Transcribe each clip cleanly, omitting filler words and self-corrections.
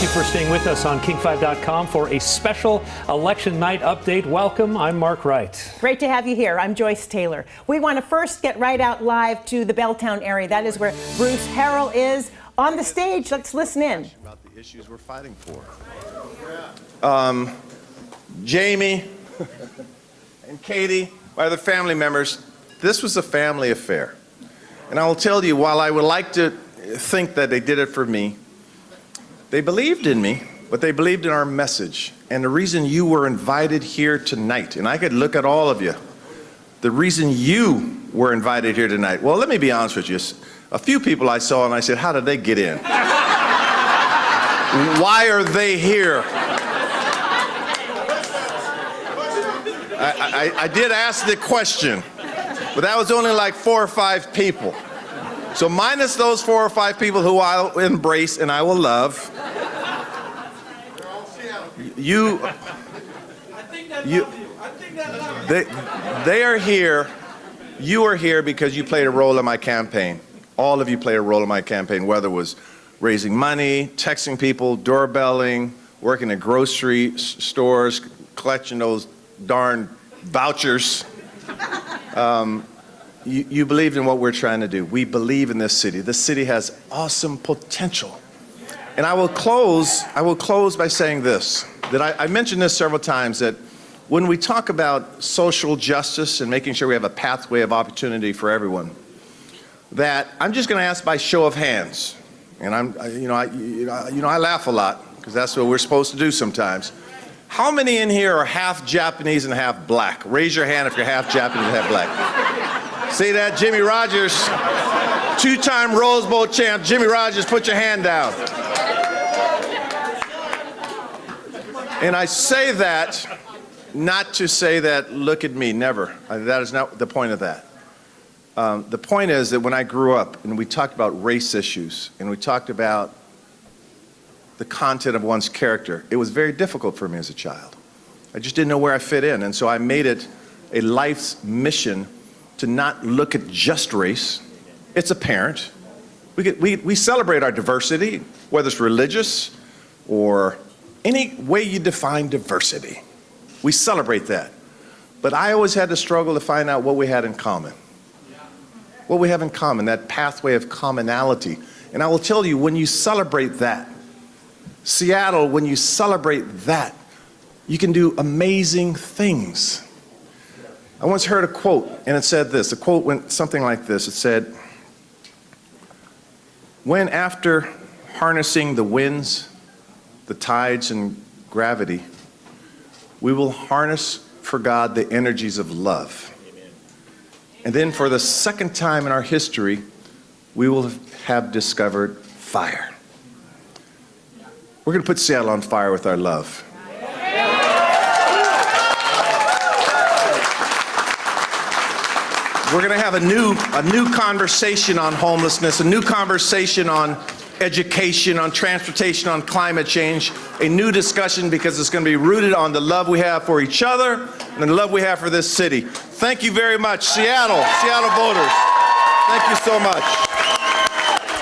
Thank you for staying with us on King5.com for a special election night update. Welcome. I'm Mark Wright. Great to have you here. I'm Joyce Taylor. We want to first get right out live to the Belltown area. That is where Bruce Harrell is on the stage. Let's listen in. About the issues we're fighting for. Jamie and Katie, my other family members, this was a family affair. And I will tell you, while I would like to think that they did it for me, they believed in me, but they believed in our message. And the reason you were invited here tonight, and I could look at all of you, the reason you were invited here tonight, well, let me be honest with you. A few people I saw and I said, how did they get in? Why are they here? I did ask the question, but that was only like 4 or 5 people. So minus those 4 or 5 people who I'll embrace and I will love, they are here. You are here because you played a role in my campaign. All of you played a role in my campaign, whether it was raising money, texting people, doorbelling, working at grocery stores, collecting those darn vouchers. You believed in what we're trying to do. We believe in this city. This city has awesome potential. And I will close by saying this, that I mentioned this several times, that when we talk about social justice and making sure we have a pathway of opportunity for everyone, that I'm just going to ask by show of hands. And I laugh a lot because that's what we're supposed to do sometimes. How many in here are half Japanese and half black? Raise your hand if you're half Japanese and half black. See that? Jimmy Rogers, 2-time Rose Bowl champ. Jimmy Rogers, put your hand down. And I say that not to say that, look at me, never. That is not the point of that. The point is that when I grew up and we talked about race issues and we talked about the content of one's character, it was very difficult for me as a child. I just didn't know where I fit in, and so I made it a life's mission to not look at just race. It's apparent. We celebrate our diversity, whether it's religious or any way you define diversity. We celebrate that. But I always had to struggle to find out what we had in common. What we have in common, that pathway of commonality. And I will tell you, when you celebrate that, Seattle, when you celebrate that, you can do amazing things. I once heard a quote, and it said this. The quote went something like this. It said, when after harnessing the winds, the tides, and gravity, we will harness for God the energies of love. And then for the second time in our history, we will have discovered fire. We're going to put Seattle on fire with our love. We're going to have a new conversation on homelessness, a new conversation on education, on transportation, on climate change, a new discussion because it's going to be rooted on the love we have for each other and the love we have for this city. Thank you very much, Seattle voters. Thank you so much.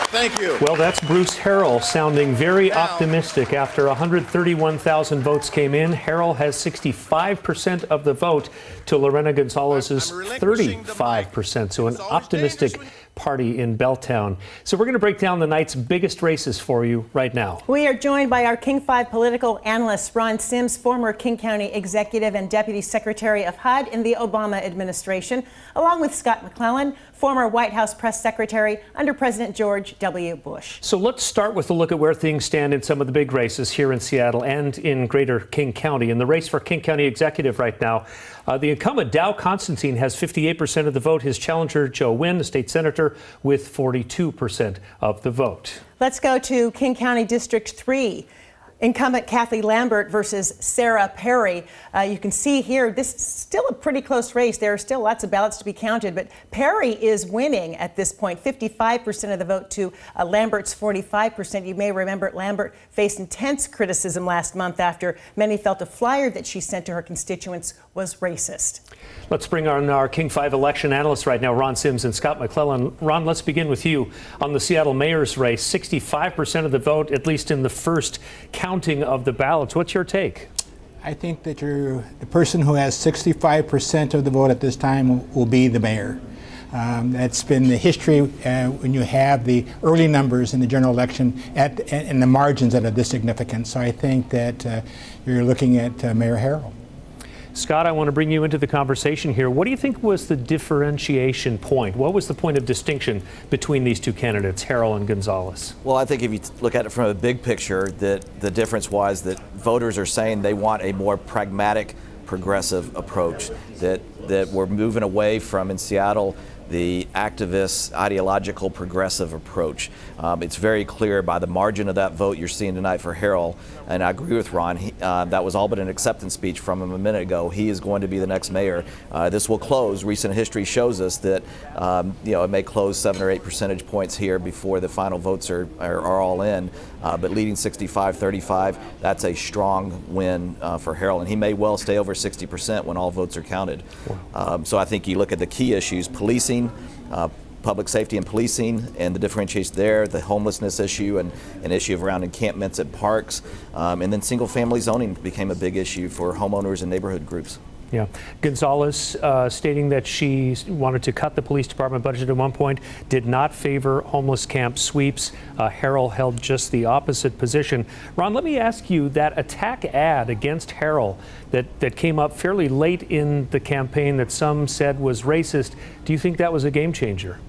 Thank you. Well, that's Bruce Harrell sounding very optimistic. After 131,000 votes came in, Harrell has 65% of the vote to Lorena Gonzalez's 35%. So an optimistic party in Belltown. So we're going to break down the night's biggest races for you right now. We are joined by our King 5 political analyst, Ron Sims, former King County Executive and Deputy Secretary of HUD in the Obama administration, along with Scott McClellan, former White House press secretary under President George W. Bush. So let's start with a look at where things stand in some of the big races here in Seattle and in greater King County. In the race for King County Executive right now, the incumbent Dow Constantine has 58% of the vote. His challenger, Joe Nguyen, the state senator, with 42% of the vote. Let's go to King County District 3. Incumbent Kathy Lambert versus Sarah Perry. You can see here, this is still a pretty close race. There are still lots of ballots to be counted, but Perry is winning at this point, 55% of the vote to Lambert's 45%. You may remember Lambert faced intense criticism last month after many felt a flyer that she sent to her constituents was racist. Let's bring on our King 5 election analysts right now, Ron Sims and Scott McClellan. Ron, let's begin with you. On the Seattle mayor's race, 65% of the vote, at least in the first counting of the ballots. What's your take? I think that the person who has 65% of the vote at this time will be the mayor. That's been the history when you have the early numbers in the general election and the margins that are this significant. So I think that you're looking at Mayor Harrell. Scott, I want to bring you into the conversation here. What do you think was the differentiation point? What was the point of distinction between these two candidates, Harrell and Gonzalez? Well, I think if you look at it from a big picture, that the difference was that voters are saying they want a more pragmatic, progressive approach, that we're moving away from, in Seattle, the activist, ideological, progressive approach. It's very clear by the margin of that vote you're seeing tonight for Harrell, and I agree with Ron. That was all but an acceptance speech from him a minute ago. He is going to be the next mayor. This will close. Recent history shows us that it may close 7 or 8 percentage points here before the final votes are all in. But leading 65-35, that's a strong win for Harrell, and he may well stay over 60% when all votes are counted. Wow. So I think you look at the key issues: policing, public safety and policing, and the differentiation there, the homelessness issue, and an issue around encampments at parks, and then single-family zoning became a big issue for homeowners and neighborhood groups. Yeah. Gonzalez stating that she wanted to cut the police department budget at one point, did not favor homeless camp sweeps. Harrell held just the opposite position. Ron, let me ask you, that attack ad against Harrell that came up fairly late in the campaign that some said was racist, do you think that was a game changer?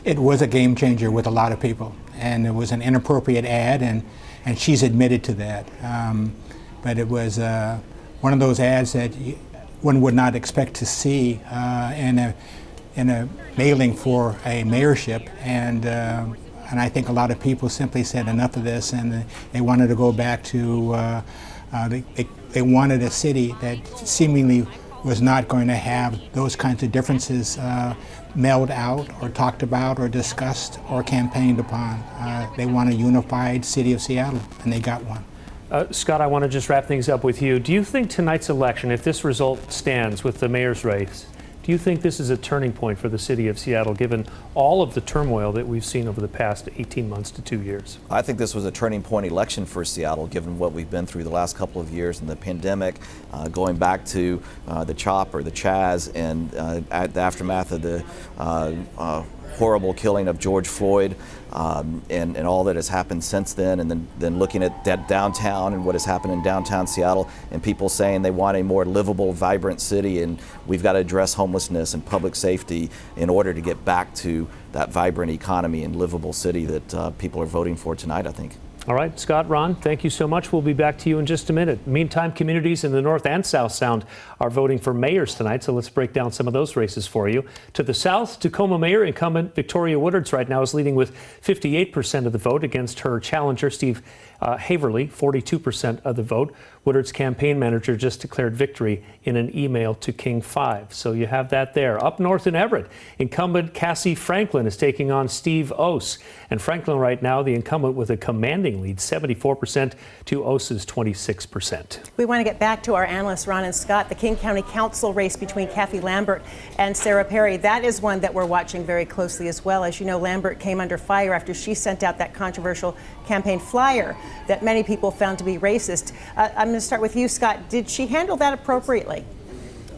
It was a game changer with a lot of people, and it was an inappropriate ad, and she's admitted to that. But it was one of those ads that one would not expect to see in a mailing for a mayorship, and I think a lot of people simply said enough of this, and they wanted to go back to they wanted a city that seemingly was not going to have those kinds of differences mailed out or talked about or discussed or campaigned upon. They want a unified city of Seattle, and they got one. Scott, I want to just wrap things up with you. Do you think tonight's election, if this result stands with the mayor's race, do you think this is a turning point for the city of Seattle, given all of the turmoil that we've seen over the past 18 months to 2 years? I think this was a turning point election for Seattle, given what we've been through the last couple of years in the pandemic, going back to the CHOP or the Chaz, and at the aftermath of the horrible killing of George Floyd, and all that has happened since then, and then looking at that downtown and what has happened in downtown Seattle, and people saying they want a more livable, vibrant city, and we've got to address homelessness and public safety in order to get back to that vibrant economy and livable city that people are voting for tonight, I think. All right, Scott, Ron, thank you so much. We'll be back to you in just a minute. Meantime, communities in the North and South Sound are voting for mayors tonight, so let's break down some of those races for you. To the south, Tacoma Mayor incumbent Victoria Woodards right now is leading with 58% of the vote against her challenger, Steve Haverly, 42% of the vote. Woodard's campaign manager just declared victory in an email to King 5. So you have that there. Up north in Everett, incumbent Cassie Franklin is taking on Steve Ose. And Franklin right now, the incumbent with a commanding lead, 74% to Ose's 26%. We want to get back to our analysts, Ron and Scott. The King County Council race between Kathy Lambert and Sarah Perry, that is one that we're watching very closely as well. As you know, Lambert came under fire after she sent out that controversial campaign flyer that many people found to be racist. I'm going to start with you, Scott. Did she handle that appropriately?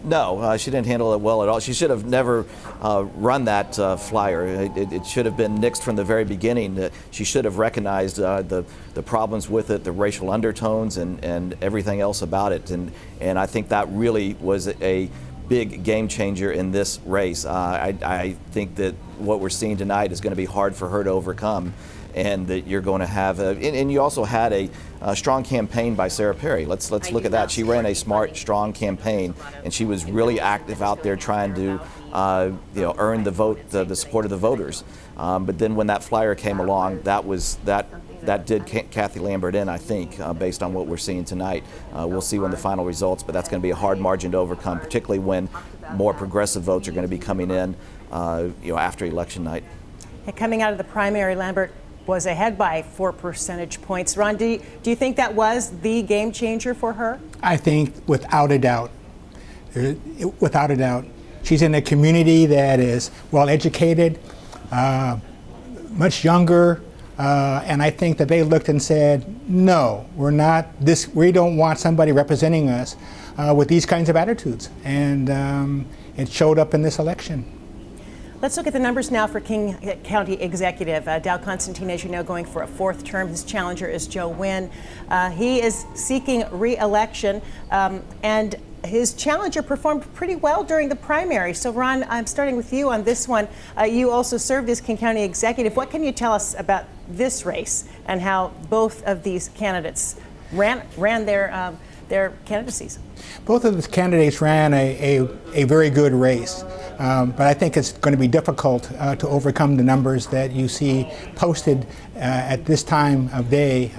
No, she didn't handle it well at all. She should have never run that flyer. It should have been nixed from the very beginning. She should have recognized the problems with it, the racial undertones, and everything else about it. And I think that really was a big game changer in this race. I think that what we're seeing tonight is going to be hard for her to overcome, and that you're going to have and you also had a strong campaign by Sarah Perry. Let's look at that. She ran a smart, strong campaign, and she was really active out there trying to earn the vote, the support of the voters. But then when that flyer came along, that that did Kathy Lambert in, I think, based on what we're seeing tonight. We'll see when the final results, but that's going to be a hard margin to overcome, particularly when more progressive votes are going to be coming in, after election night. Coming out of the primary, Lambert was ahead by 4 percentage points. Ron, do you think that was the game changer for her? I think without a doubt. Without a doubt. She's in a community that is well educated, much younger, and I think that they looked and said, no, we're not this, we don't want somebody representing us with these kinds of attitudes. And it showed up in this election. Let's look at the numbers now for King County Executive. Dow Constantine, as you know, going for a 4th term. His challenger is Joe Wynn. He is seeking re-election, and his challenger performed pretty well during the primary. So, Ron, I'm starting with you on this one. You also served as King County Executive. What can you tell us about this race and how both of these candidates ran their candidacies? Both of the candidates ran a very good race. But I think it's going to be difficult to overcome the numbers that you see posted at this time of day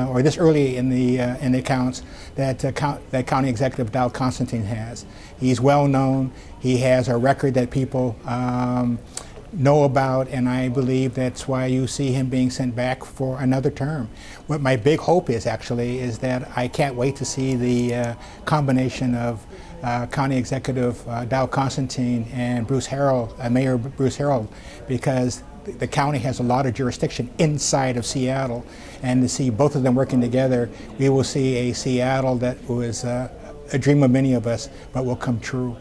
or this early in the accounts that County Executive Dow Constantine has. He's well known. He has a record that people know about, and I believe that's why you see him being sent back for another term. What my big hope is actually is that I can't wait to see the combination of County Executive Dow Constantine and Bruce Harrell, Mayor Bruce Harrell, because the county has a lot of jurisdiction inside of Seattle, and to see both of them working together, we will see a Seattle that was a dream of many of us, but will come true.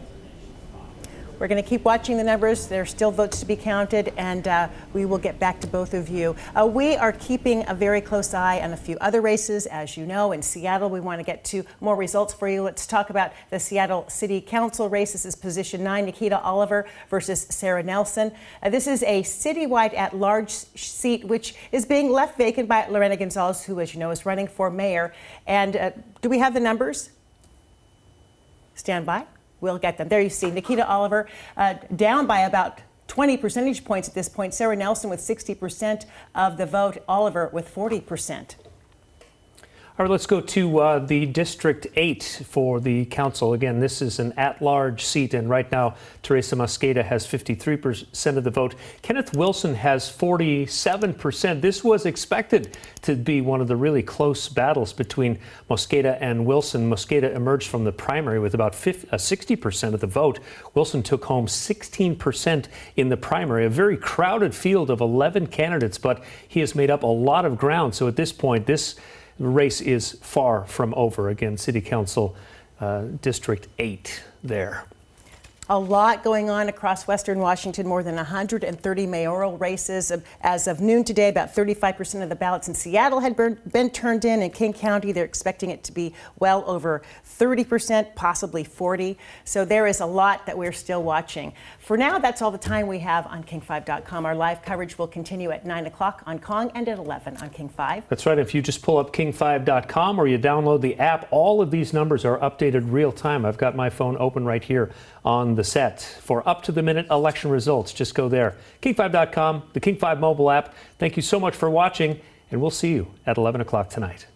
We're going to keep watching the numbers. There are still votes to be counted, and we will get back to both of you. We are keeping a very close eye on a few other races. As you know, in Seattle, we want to get to more results for you. Let's talk about the Seattle City Council race. This is position 9, Nikita Oliver versus Sarah Nelson. This is a citywide at-large seat, which is being left vacant by Lorena Gonzalez, who, as you know, is running for mayor. And do we have the numbers? Stand by. We'll get them. There you see Nikita Oliver down by about 20 percentage points at this point. Sarah Nelson with 60% of the vote. Oliver with 40%. All right, let's go to the District 8 for the council. Again, this is an at-large seat, and right now, Teresa Mosqueda has 53% of the vote. Kenneth Wilson has 47%. This was expected to be one of the really close battles between Mosqueda and Wilson. Mosqueda emerged from the primary with about 60% of the vote. Wilson took home 16% in the primary, a very crowded field of 11 candidates, but he has made up a lot of ground. So at this point, this race is far from over. Again, City Council District 8 there. A lot going on across Western Washington, more than 130 mayoral races. As of noon today, about 35% of the ballots in Seattle had been turned in. In King County, they're expecting it to be well over 30%, possibly 40%. So there is a lot that we're still watching. For now, that's all the time we have on King5.com. Our live coverage will continue at 9 o'clock on Kong and at 11 on King 5. That's right. If you just pull up King5.com or you download the app, all of these numbers are updated real time. I've got my phone open right here on the set for up-to-the-minute election results. Just go there. King5.com, the King 5 mobile app. Thank you so much for watching, and we'll see you at 11 o'clock tonight.